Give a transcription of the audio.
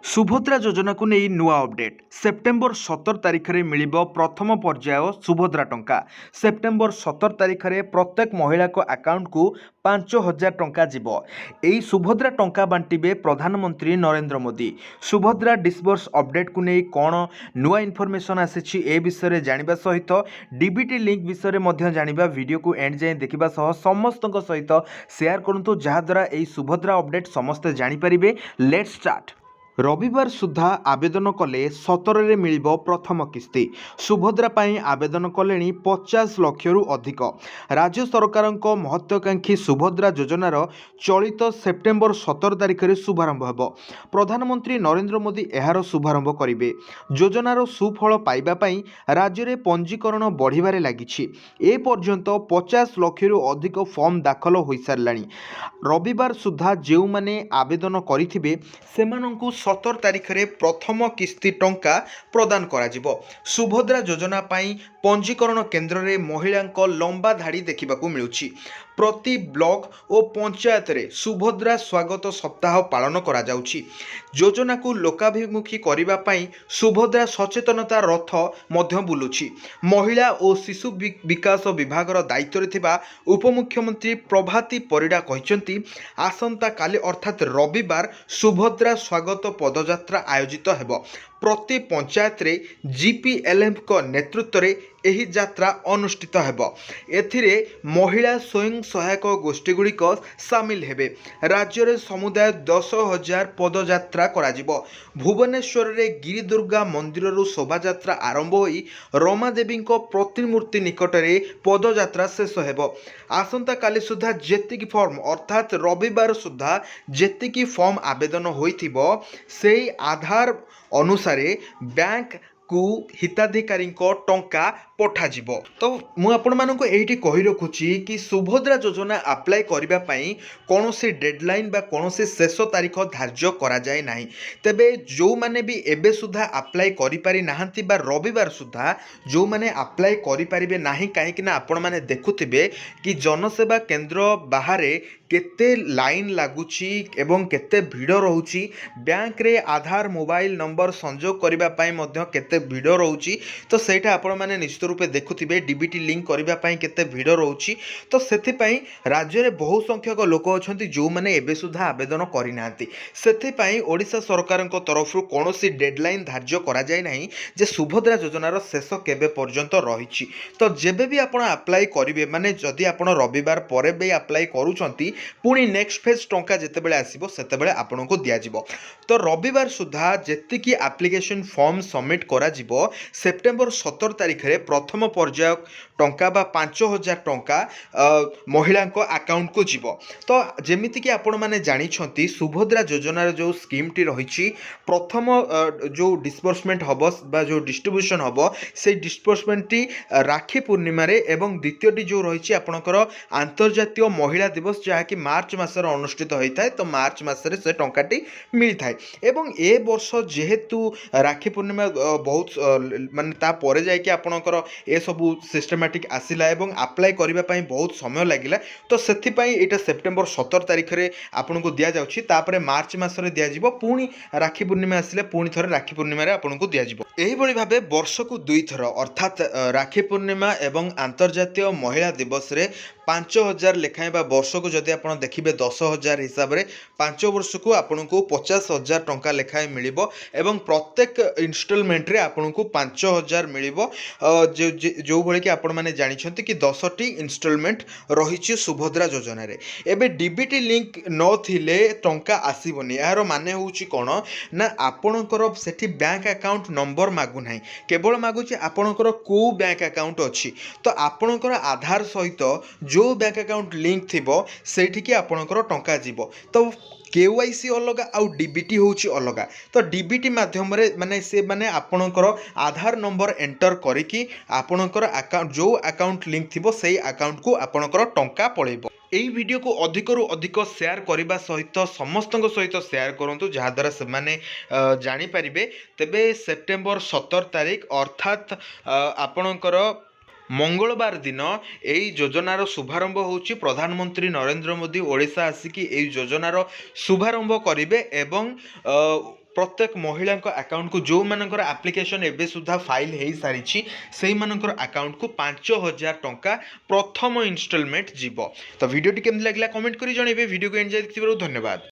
सुभद्रा योजना को नहीं नुआ अपडेट सेप्टेम्बर 17 तारिख में मिल प्रथम पर्याय सुभद्रा टंका सेप्टेम्बर 17 तारिख में प्रत्येक महिला को अकाउंट को 5,000 टंका जीव यही सुभद्रा टंका बांटिबे प्रधानमंत्री नरेंद्र मोदी। सुभद्रा डिस्बर्स अपडेट को नहीं कौन नुआ इनफॉरमेशन आसी ए विषय जानिबा सहित डीबीटी लिंक विषय में जानिबा वीडियो को एंड जाए देखा सह समस्त सहित शेयर करूँ जहाद्वारा यही सुभद्रा अपडेट समस्ते जानीपारे। Let's start. रविवार सुधा आवेदन कले 17 मिल प्रथम किस्ती सुभद्रा पाई आवेदन कले 50 लाख रु अधिक। राज्य सरकार महत्वाकांक्षी सुभद्रा योजनार चलित सेप्टेम्बर 17 तारिख में शुभारंभ हो। प्रधानमंत्री नरेंद्र मोदी यार शुभारंभ करेंगे। योजनार सुफल पाइबापी राज्य में पंजीकरण बढ़िबारे लागिछि। ए पर्यंत 50 लाख रु अधिक फॉर्म दाखल हो सारा। रविवार सुधा जो माने आवेदन करिथिबे सेमानंकु 17 तारिख में प्रथम किस्ती टंका प्रदान करा। सुभद्रा योजना पाई पंजीकरण केन्द्र में महिला लंबा धाड़ी देखा मिलूछि। प्रति ब्लॉक और पंचायत रे सुभद्रा स्वागत सप्ताह पालन करा जाउछि। योजना को लोकाभिमुखी करिबा पाई सुभद्रा सचेतनता रथ मध्य बुलुछि। महिला और शिशु विकास विभाग दायित्व थिबा उपमुख्यमंत्री प्रभाती परिडा कहिसंती आसंता काली अर्थात रविवार सुभद्रा स्वागत पदयात्रा आयोजित हेबो। प्रति पंचायत रे जीपीएलएम को नेतृत्व रे एही यात्रा अनुष्ठित हेबो। एथिरे महिला स्वयं सहायक गोष्ठी गुड़िक सामिल हेबे। राज्य रे समुदाय 10,000 पदयात्रा करा जिवो। भुवनेश्वर रे गिरिदुर्गा मंदिर रु शोभायात्रा आरंभ होई रमादेवी प्रतिमूर्ति निकट रे पदयात्रा शेष हेबो। आसंता काली सुधा जेतिकी फॉर्म अर्थात रविवार सुधा जेतिकी फॉर्म आवेदन होइथिबो सेई आधार अनुसारे बैंक को हिताधिकारी टंका पठाजिबो। तो मु आपण मानको एठी कहि रखुची कि सुभद्रा योजना अप्लाई करिबा पई कोनोसी डेडलाइन बा कोनोसी शेष तारीख धार्य करा जाय नाही। तबे जो माने भी एबे सुधा अप्लाई करि पारि नाहंती बा रविवार सुधा जो माने अप्लाई करि पारिबे नाही काहे कि ना आपण माने देखुथिबे कि जनसेवा केंद्र बाहरे केते लाइन लागुची एवं केते भिड़ रहउची। बैंक रे आधार मोबाइल नंबर संजोग करिबा पई मध्य केते भिड़ रहउची। तो सेटा आपण माने निश्चित रूपे देखुथिबे डीबीटी लिंक करिबा पई केते भिड़ रहउची। तो सेथि पई राज्य रे बहु संख्यक लोक अछंती जो माने एबे सुधा आवेदन करि नांती। सेथि पई ओडिशा सरकार को तरफ रु कोनोसी डेडलाइन धार्य करा जाय नाही जे सुभद्रा योजनार शेष केबे पर्यंत रहिछि। तो जेबे भी आपण अप्लाई करिवे माने जदि आपण रविवार परे बे अप्लाई करूछंती पुणी नेक्स्ट फेज टंका जितेबाला आसो से आपन को दिज्व। तो रविवार Sudha ji application form submit करा सेप्टेम्बर 17 तारिख में प्रथम पर्याय टंका बा 5,000 टंका महिला अकाउंट को जीव। तो जमीती कि आपण मैंने जानी सुभद्रा योजनार जो स्कीम टी रही प्रथम जो डिस्बर्समेंट हम बा जो डिस्ट्रीब्यूशन हम से डिस्बर्समेंट टी राखी पूर्णिमा एवं द्वितीय जो रही आपणकर अंतर्जातीय महिला दिवस जहाँकि मार्च मासर अनुष्ठित होता है। तो मार्च मासरे से टंकाटी मिलता है। एवं ए वर्ष जेहेतु राखी पूर्णिमा बहुत माने ता परे जाय कि आपणकर ए सबु सिस्टमैटिक आसिला एवं अप्लाई करिबा पई बहुत समय लागिला। तो सेथि पई एटा सेप्टेम्बर 17 तारिख रे आपन को दिया जाउछि। तापरे मार्च मासरे दिया जिवो। पुणी राखी पूर्णिमा आसिले पुणी थरे राखी पूर्णिमा रे आपन को दिया जिवो। एही बळी भाबे वर्ष को दुई थर अर्थात राखी पूर्णिमा एवं अंतर्जातीय महिला दिवस रे 5,000 लेखाएं वर्ष को जदि आप देखिए 10,000 हिसाब से 5 वर्ष को आपन को 50,000 टंका लेखाएं मिलिबो एवं प्रत्येक इनस्टॉलमेंट रे आपन को 5,000 मिलिबो। जो भले कि आपण माने जानिछंती कि 10टी इनस्टॉलमेंट रही सुभद्रा योजना रे। एबे डीबीटी लिंक न थिले टंका आसीबोनी। यार माने होउची कोन ना आपणकर सेठी बैंक अकाउंट नंबर मागु नाही केवल मागुची आपणकर को बैंक अकाउंट अछि। तो आपणकर आधार सहित जो बैंक अकाउंट लिंक थिबो सेठी आपणकर टंका जीवो। तो केवाईसी अलग आउ डीबीटी होउची अलग। तो डीबीटी माध्यम रे माने से माने आपणकर आधार नंबर एंटर करिकी आपणकर अकाउंट जो अकाउंट लिंक थिबो सेही अकाउंट को आपणकर टंका पळेबो। एही वीडियो को अधिक रु अधिक शेयर करने सहित समस्त सहित शेयर करूँ जहाद्वारा से माने जानी पारिबे। तेबे सेप्टेम्बर 17 तारिख अर्थात आपणकर मंगलवार दिन यही योजनार शुभारंभ होउछि। प्रधानमंत्री नरेंद्र मोदी ओडिशा आसिकी एही योजनार शुभारंभ करिवे एवं प्रत्येक महिला अकाउंट को जो मानकर एप्लिकेशन एबे सुधा फाइल हो सारी से अकाउंट को 5,000 टंका प्रथम इनस्टॉलमेंट जीव। तो वीडियो केमती लगे कमेंट कर जनइबे। वीडियो को एंजॉय देखिथिबारु धन्यवाद।